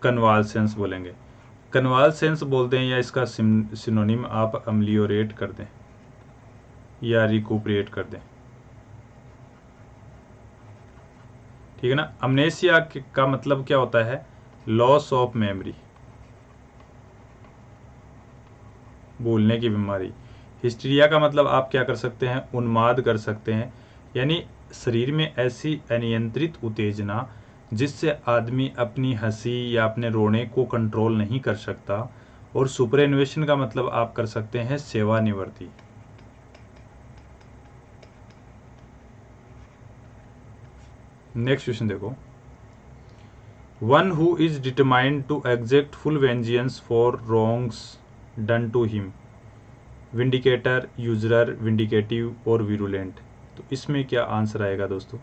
[SPEAKER 1] कन्वाल्सेंस बोलेंगे। कन्वाल्सेंस बोल दें या इसका सिनोनिम आप अम्लियोरेट कर दें या रिकूपरेट कर दें, ठीक है ना। अमनेशिया का मतलब क्या होता है, लॉस ऑफ मेमोरी, भूलने की बीमारी। हिस्टीरिया का मतलब आप क्या कर सकते हैं, उन्माद कर सकते हैं, यानी शरीर में ऐसी अनियंत्रित उत्तेजना जिससे आदमी अपनी हंसी या अपने रोने को कंट्रोल नहीं कर सकता। और सुपरएनुएशन का मतलब आप कर सकते हैं सेवानिवृत्ति। नेक्स्ट क्वेश्चन देखो। One who is determined to exact full vengeance for wrongs done to him, vindicator, usurer, vindictive और विरुलेंट। तो इसमें क्या आंसर आएगा दोस्तों,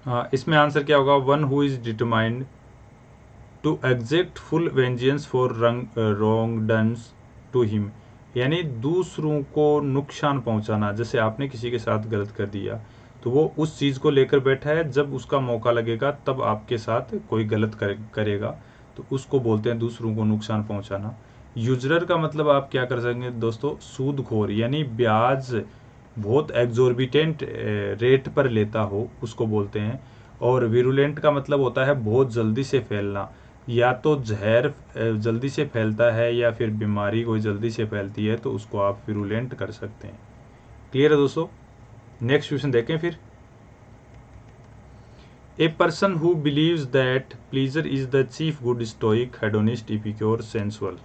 [SPEAKER 1] हाँ इसमें आंसर क्या होगा, one who is determined to exact full vengeance for wrong duns to him, यानी दूसरों को नुकसान पहुंचाना। जैसे आपने किसी के साथ गलत कर दिया तो वो उस चीज़ को लेकर बैठा है, जब उसका मौका लगेगा तब आपके साथ कोई गलत करेगा, तो उसको बोलते हैं दूसरों को नुकसान पहुंचाना। यूजरर का मतलब आप क्या कर सकेंगे दोस्तों, सूदखोर, यानी ब्याज बहुत एग्जॉर्बिटेंट रेट पर लेता हो उसको बोलते हैं। और विरुलेंट का मतलब होता है बहुत जल्दी से फैलना, या तो जहर जल्दी से फैलता है या फिर बीमारी कोई जल्दी से फैलती है, तो उसको आप विरुलेंट कर सकते हैं। क्लियर है दोस्तों। नेक्स्ट क्वेश्चन देखें फिर। A person who believes that pleasure is the chief good, stoic, hedonist, epicure, sensual.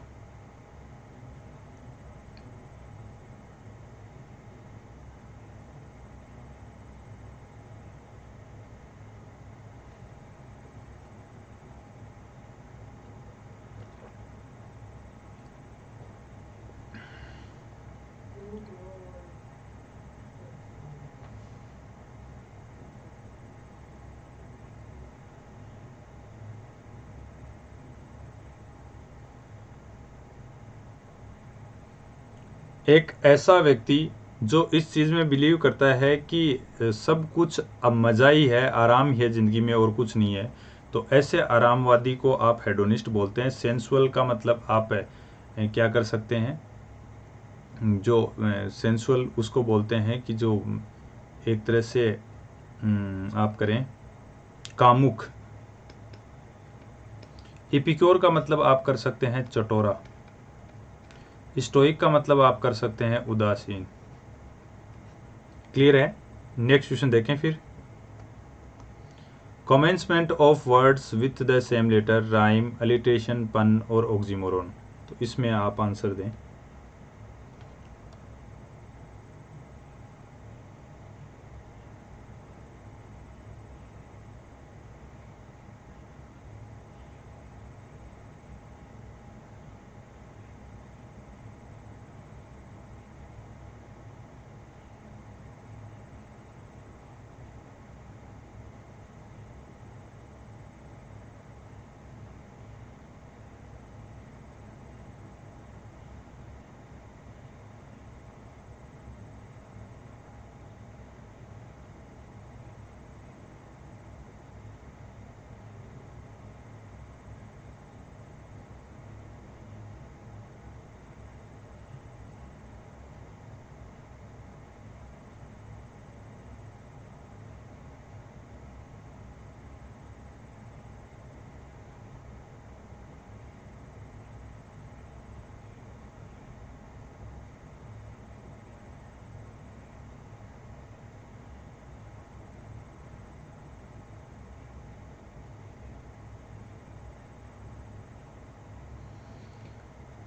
[SPEAKER 1] एक ऐसा व्यक्ति जो इस चीज़ में बिलीव करता है कि सब कुछ अब मज़ा ही है, आराम ही है ज़िंदगी में और कुछ नहीं है, तो ऐसे आरामवादी को आप हेडोनिस्ट बोलते हैं। सेंसुअल का मतलब आप क्या कर सकते हैं, जो सेंसुअल उसको बोलते हैं कि जो एक तरह से आप करें कामुक। इपिक्योर का मतलब आप कर सकते हैं चटोरा। स्टोइक का मतलब आप कर सकते हैं उदासीन। क्लियर है? नेक्स्ट क्वेश्चन देखें फिर। Commencement of words with the same letter, rhyme, alliteration, pun और ऑक्सीमोरन। तो इसमें आप आंसर दें।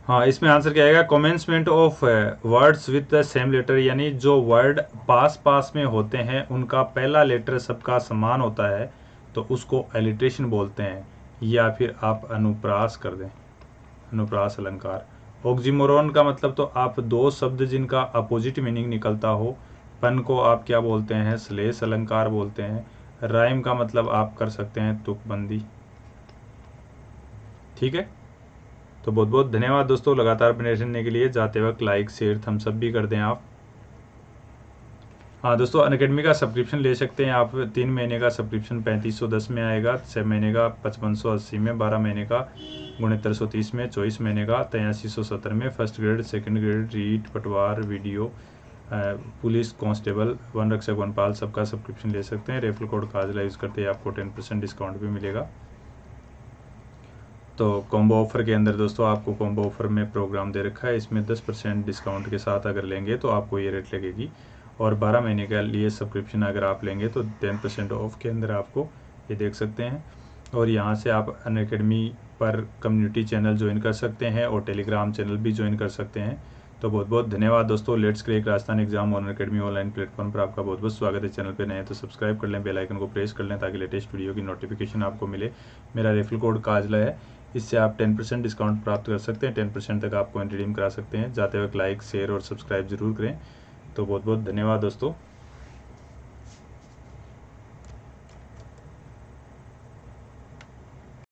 [SPEAKER 1] हाँ, इसमें आंसर क्या आएगा? Commencement of words with the same letter, यानी जो वर्ड पास पास में होते हैं उनका पहला लेटर सबका समान होता है तो उसको एलिट्रेशन बोलते हैं, या फिर आप अनुप्रास कर दें, अनुप्रास अलंकार। ऑक्सीमोरन का मतलब तो आप दो शब्द जिनका अपोजिट मीनिंग निकलता हो, पन को आप क्या बोलते हैं? श्लेष अलंकार बोलते हैं। राइम का मतलब आप कर सकते हैं तुकबंदी। ठीक है, तो बहुत बहुत धन्यवाद दोस्तों लगातार बने रहने के लिए। जाते वक्त लाइक शेयर थम्स अप भी कर दें आप। हाँ दोस्तों, अनअकैडमी का सब्सक्रिप्शन ले सकते हैं आप। 3 महीने का सब्सक्रिप्शन 3510 में आएगा, 6 महीने का 5580 में, 12 महीने का 6930 में, 24 महीने का 8370 में। First grade, second grade, REET, पटवार, वीडियो, पुलिस कांस्टेबल, वन रक्षक, वनपाल, सबका सब्सक्रिप्शन ले सकते हैं। रेफरल कोड काजला यूज़ करते हैं, आपको 10% डिस्काउंट भी मिलेगा। तो कॉम्बो ऑफ़र के अंदर दोस्तों आपको कॉम्बो ऑफ़र में प्रोग्राम दे रखा है, इसमें 10% डिस्काउंट के साथ अगर लेंगे तो आपको ये रेट लगेगी। और 12 महीने के लिए सब्सक्रिप्शन अगर आप लेंगे तो 10% ऑफ के अंदर आपको ये देख सकते हैं। और यहाँ से आप अनअकैडमी पर कम्युनिटी चैनल ज्वाइन कर सकते हैं और टेलीग्राम चैनल भी ज्वाइन कर सकते हैं। तो बहुत बहुत धन्यवाद दोस्तों। Let's crack Rajasthan exam on Unacademy online platform पर आपका बहुत बहुत स्वागत है। चैनल पे नए तो सब्सक्राइब कर लें, बेल आइकन को प्रेस कर लें ताकि लेटेस्ट वीडियो की नोटिफिकेशन आपको मिले। मेरा रेफरल कोड काजला है, इससे आप 10% डिस्काउंट प्राप्त कर सकते हैं। 10% तक आप कॉइन रिडीम करा सकते हैं। जाते वक्त लाइक शेयर और सब्सक्राइब जरूर करें। तो बहुत बहुत धन्यवाद दोस्तों।